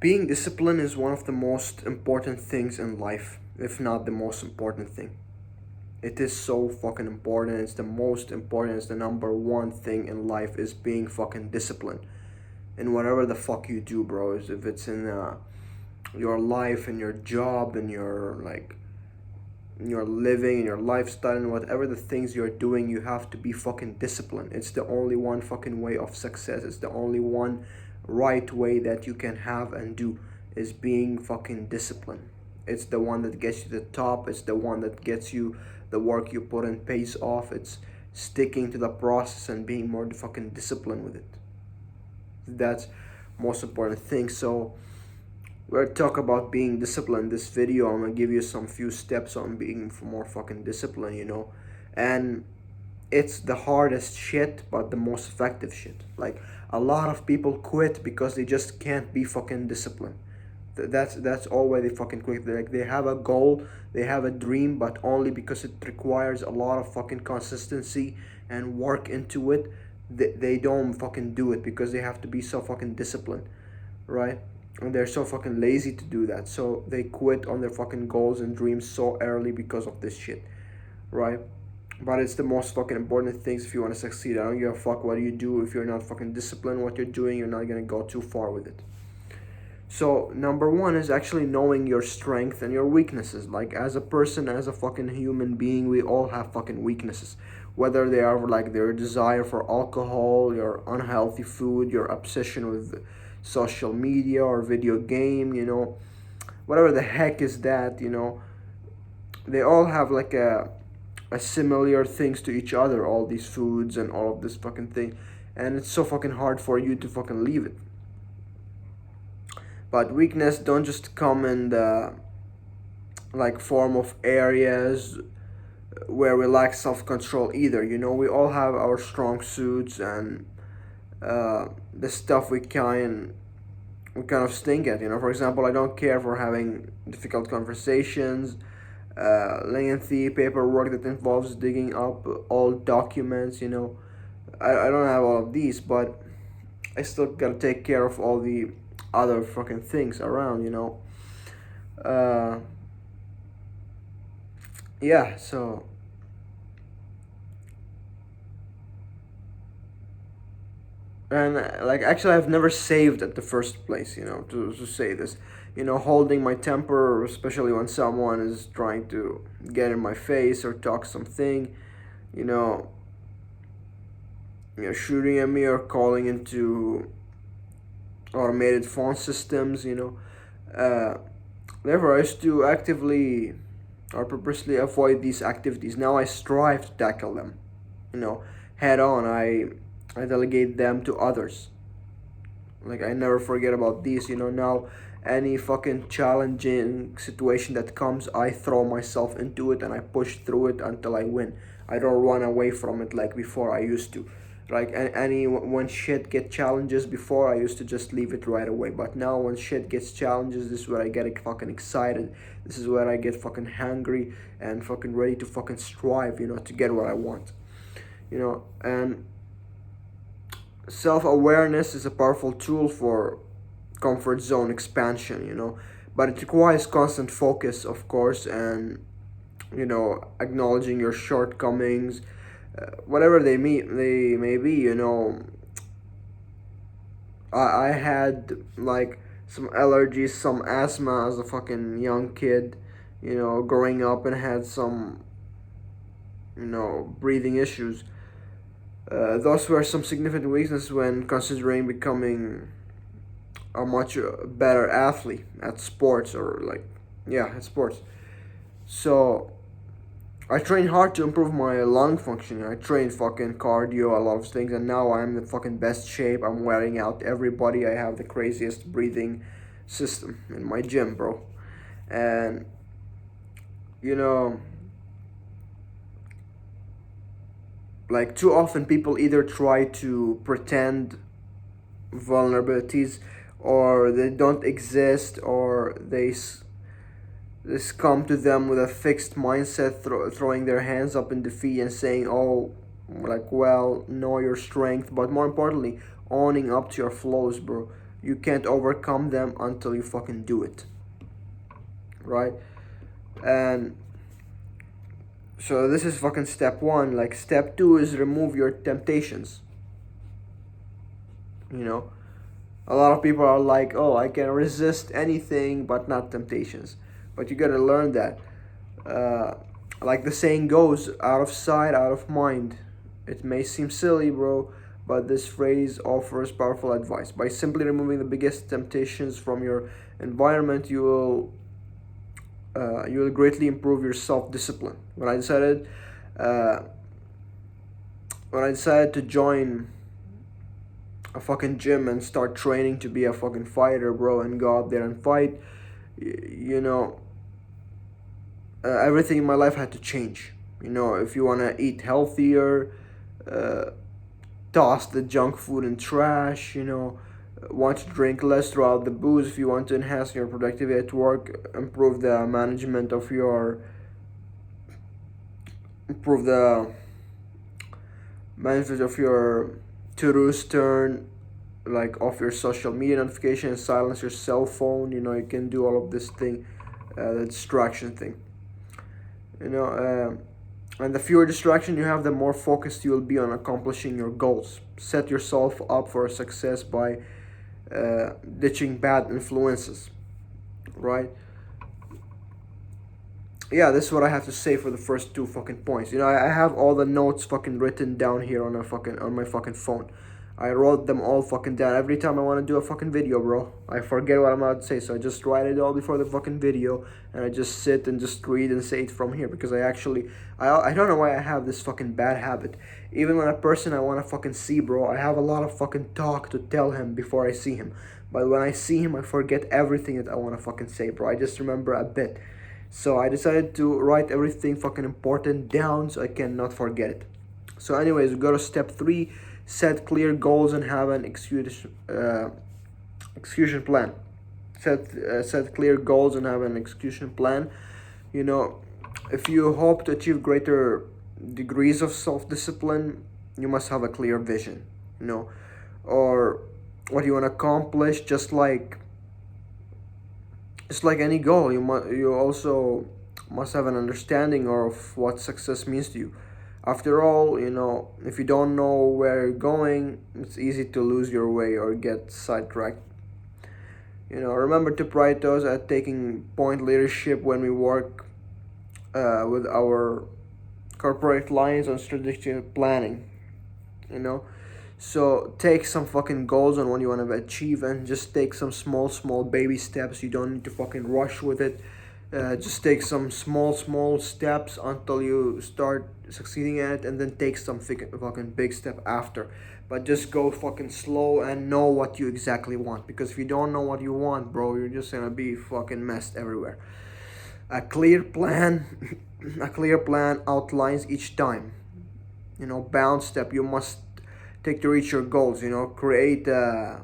Being disciplined is one of the most important things in life, if not the most important thing. It is so fucking important. It's the most important. It's the number one thing in life is being fucking disciplined. In whatever the fuck you do, bro. If it's in your life and your job and your your living and your lifestyle and whatever the things you're doing, you have to be fucking disciplined. It's the only one fucking way of success. It's the only one right way that you can have and do is being fucking disciplined. It's the one that gets you to the top. It's the one that gets you the work you put in pays off. It's sticking to the process and being more fucking disciplined with it. That's most important thing. So we're talk about being disciplined. This video, I'm gonna give you some few steps on being more fucking disciplined. And it's the hardest shit, but the most effective shit. Like a lot of people quit because they just can't be fucking disciplined. That's all why they fucking quit. Like they have a goal, they have a dream, but only because it requires a lot of fucking consistency and work into it. They don't fucking do it because they have to be so fucking disciplined, right? And they're so fucking lazy to do that. So they quit on their fucking goals and dreams so early because of this shit, right? But it's the most fucking important things if you want to succeed. I don't give a fuck what you do. If you're not fucking disciplined what you're doing, you're not gonna go too far with it. So number one is actually knowing your strength and your weaknesses. Like as a person, as a fucking human being, we all have fucking weaknesses. Whether they are like their desire for alcohol, your unhealthy food, your obsession with social media or video game, whatever the heck is that. They all have like a similar things to each other, all these foods and all of this fucking thing. And it's so fucking hard for you to fucking leave it. But weakness don't just come in the like form of areas where we lack self-control either. We all have our strong suits and the stuff we kind of stink at. For example, I don't care for having difficult conversations, lengthy paperwork that involves digging up old documents. I don't have all of these, but I still gotta take care of all the other fucking things around. Uh, yeah, so and like actually I've never saved at the first place, to say this. Holding my temper, especially when someone is trying to get in my face or talk something, you know, shooting at me or calling into automated phone systems. Uh, Therefore, I used to actively or purposely avoid these activities. Now I strive to tackle them, head on. I delegate them to others. Like I never forget about these. Now any fucking challenging situation that comes, I throw myself into it and I push through it until I win. I don't run away from it like before I used to. Like any when shit get challenges before, I used to just leave it right away. But now when shit gets challenges, this is where I get fucking excited. This is where I get fucking hungry and fucking ready to fucking strive, to get what I want. And self-awareness is a powerful tool for comfort zone expansion. But it requires constant focus, of course, and acknowledging your shortcomings, whatever they may be. I had like some allergies, some asthma as a fucking young kid, growing up, and had some breathing issues. Those were some significant weaknesses when considering becoming a much better athlete at sports, or like, yeah, at sports. So I trained hard to improve my lung function. I trained fucking cardio, a lot of things, and now I'm in the fucking best shape. I'm wearing out everybody. I have the craziest breathing system in my gym, bro. And you know, like too often people either try to pretend vulnerabilities, or they don't exist, or they come to them with a fixed mindset, throwing their hands up in defeat and saying, oh, like, well, know your strength, but more importantly, owning up to your flaws, bro. You can't overcome them until you fucking do it, right? And so this is fucking step one. Like step two is remove your temptations. You know, a lot of people are like, oh, I can resist anything but not temptations. But you gotta learn that. Uh, like the saying goes, out of sight, out of mind. It may seem silly, bro, but this phrase offers powerful advice. By simply removing the biggest temptations from your environment, you will greatly improve your self-discipline. Uh, when I decided to join a fucking gym and start training to be a fucking fighter, bro, and go out there and fight, you know, everything in my life had to change. You know, if you wanna eat healthier, uh, toss the junk food in trash. You know, want to drink less throughout the booze. If you want to enhance your productivity at work, improve the management of your to-dos, turn like off your social media notifications, silence your cell phone. You know, you can do all of this thing, the distraction thing. You know, and the fewer distraction you have, the more focused you will be on accomplishing your goals. Set yourself up for success by ditching bad influences, right? Yeah, this is what I have to say for the first two fucking points. You know, I have all the notes fucking written down here on my fucking phone. I wrote them all fucking down. Every time I want to do a fucking video, bro, I forget what I'm about to say, so I just write it all before the fucking video, and I just sit and just read and say it from here, because I don't know why I have this fucking bad habit. Even when a person I want to fucking see, bro, I have a lot of fucking talk to tell him before I see him. But when I see him, I forget everything that I want to fucking say, bro. I just remember a bit. So I decided to write everything fucking important down so I cannot forget it. So anyways, we go to step 3. Set clear goals and have an execution plan. Set clear goals and have an execution plan. You know, if you hope to achieve greater degrees of self-discipline, you must have a clear vision. You know, or what you want to accomplish. Just like any goal, you also must have an understanding of what success means to you. After all, you know, if you don't know where you're going, it's easy to lose your way or get sidetracked. You know, remember to prioritize at taking point leadership when we work with our corporate clients on strategic planning. You know, so take some fucking goals on what you want to achieve, and just take some small baby steps. You don't need to fucking rush with it. Just take some small steps until you start succeeding at it, and then take some fucking big step after. But just go fucking slow and know what you exactly want, because if you don't know what you want, bro, you're just gonna be fucking messed everywhere. A clear plan a clear plan outlines each time, you know, bound step you must take to reach your goals. You know, create a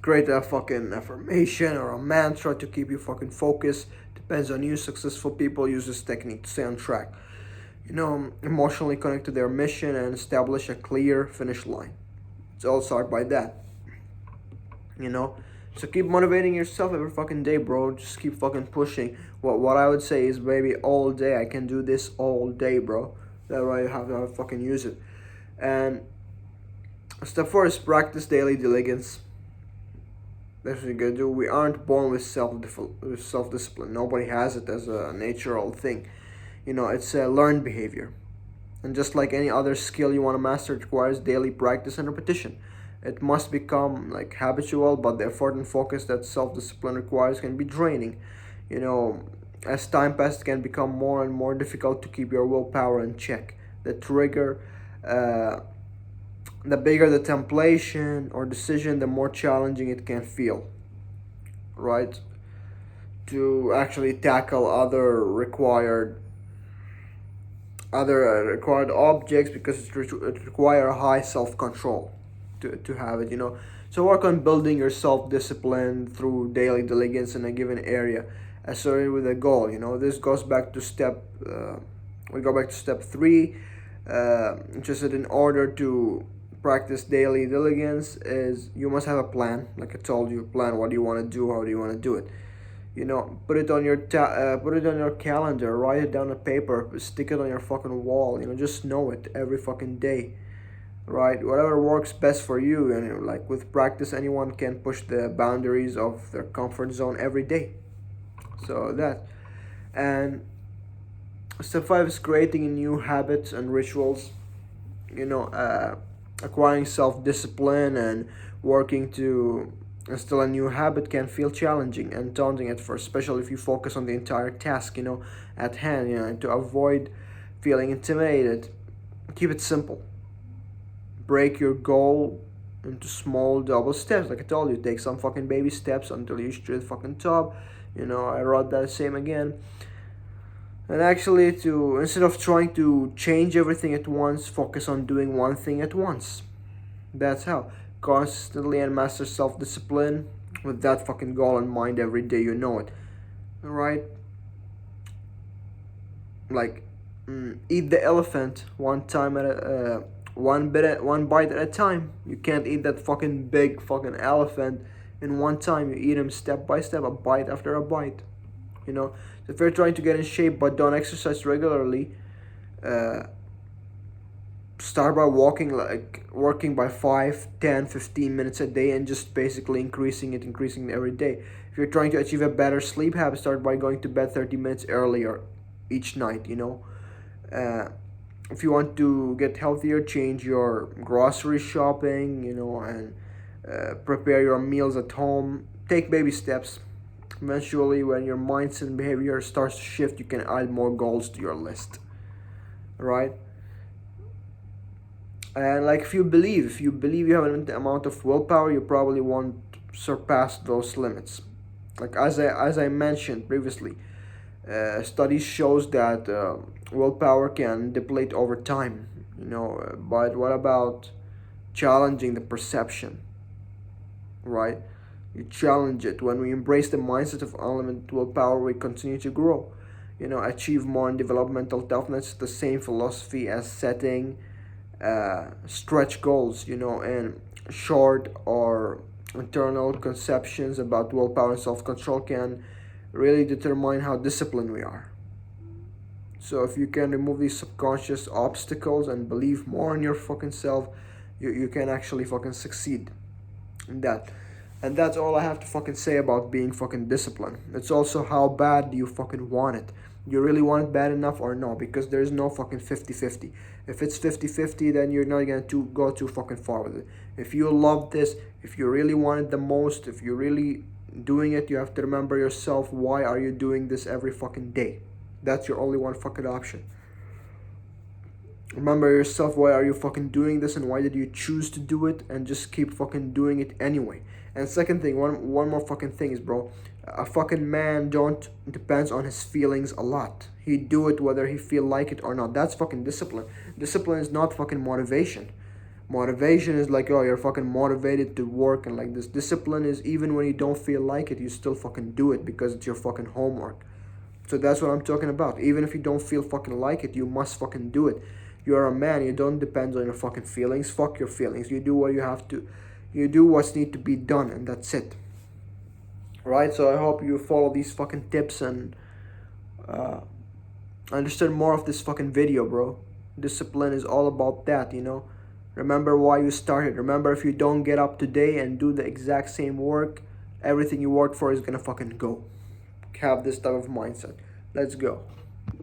fucking affirmation or a mantra to keep you fucking focused. Depends on you. Successful people use this technique to stay on track. You know, emotionally connect to their mission and establish a clear finish line. It's all start by that. You know, so keep motivating yourself every fucking day, bro. Just keep fucking pushing. What I would say is, baby, all day. I can do this all day, bro. That's why you have to fucking use it. And step 4 is practice daily diligence. That's what you gotta do. We aren't born with self discipline. Nobody has it as a natural thing. You know, it's a learned behavior. And just like any other skill you want to master, it requires daily practice and repetition. It must become like habitual, but the effort and focus that self discipline requires can be draining. You know, as time passes, it can become more and more difficult to keep your willpower in check. Uh, the bigger the temptation or decision, the more challenging it can feel, right? To actually tackle other required objects, because it require high self control to have it. You know, so work on building your self discipline through daily diligence in a given area, associated with a goal. You know, this goes back to we go back to step 3. Just that in order to practice daily diligence is you must have a plan. Like I told you, plan what do you want to do, how do you want to do it. Put it on your put it on your calendar, write it down on paper, stick it on your fucking wall. Just know it every fucking day, right? Whatever works best for you. And like with practice, anyone can push the boundaries of their comfort zone every day. So that, and step five is creating new habits and rituals. Acquiring self-discipline and working to instill a new habit can feel challenging and daunting at first, especially if you focus on the entire task, at hand. And to avoid feeling intimidated, keep it simple. Break your goal into small double steps. Like I told you, take some fucking baby steps until you reach to the fucking top. I wrote that same again. And actually, to instead of trying to change everything at once, focus on doing one thing at once. That's how. Constantly and master self discipline with that fucking goal in mind every day. You know it, alright? Like, eat the elephant one time at a one bite at a time. You can't eat that fucking big fucking elephant in one time. You eat him step by step, a bite after a bite. So if you're trying to get in shape but don't exercise regularly, start by working by 5, 10, 15 minutes a day and just basically increasing it every day. If you're trying to achieve a better sleep habit, start by going to bed 30 minutes earlier each night. If you want to get healthier, change your grocery shopping, and prepare your meals at home. Take baby steps. Eventually, when your mindset and behavior starts to shift, you can add more goals to your list, right? And like if you believe you have an amount of willpower, you probably won't surpass those limits. Like as I mentioned previously, studies shows that willpower can deplete over time. But what about challenging the perception, right? You challenge it. When we embrace the mindset of unlimited willpower, we continue to grow, achieve more in developmental toughness. The same philosophy as setting stretch goals, and short or internal conceptions about willpower and self-control can really determine how disciplined we are. So if you can remove these subconscious obstacles and believe more in your fucking self, you can actually fucking succeed in that. And that's all I have to fucking say about being fucking disciplined. It's also how bad do you fucking want it. You really want it bad enough or no? Because there's no fucking 50-50. If it's 50-50, then you're not going to go too fucking far with it. If you love this, if you really want it the most, if you're really doing it, you have to remember yourself, why are you doing this every fucking day? That's your only one fucking option. Remember yourself, why are you fucking doing this and why did you choose to do it, and just keep fucking doing it anyway. And second thing, one more fucking thing is, bro, a fucking man don't depends on his feelings a lot. He do it whether he feel like it or not. That's fucking discipline. Discipline is not fucking motivation. Motivation is like, oh, you're fucking motivated to work and like this. Discipline is even when you don't feel like it, you still fucking do it because it's your fucking homework. So that's what I'm talking about. Even if you don't feel fucking like it, you must fucking do it. You're a man, you don't depend on your fucking feelings. Fuck your feelings. You do what you have to. You do what's need to be done, and that's it. Right? So I hope you follow these fucking tips and understand more of this fucking video, bro. Discipline is all about that, Remember why you started. Remember, if you don't get up today and do the exact same work, everything you worked for is gonna fucking go. Have this type of mindset. Let's go.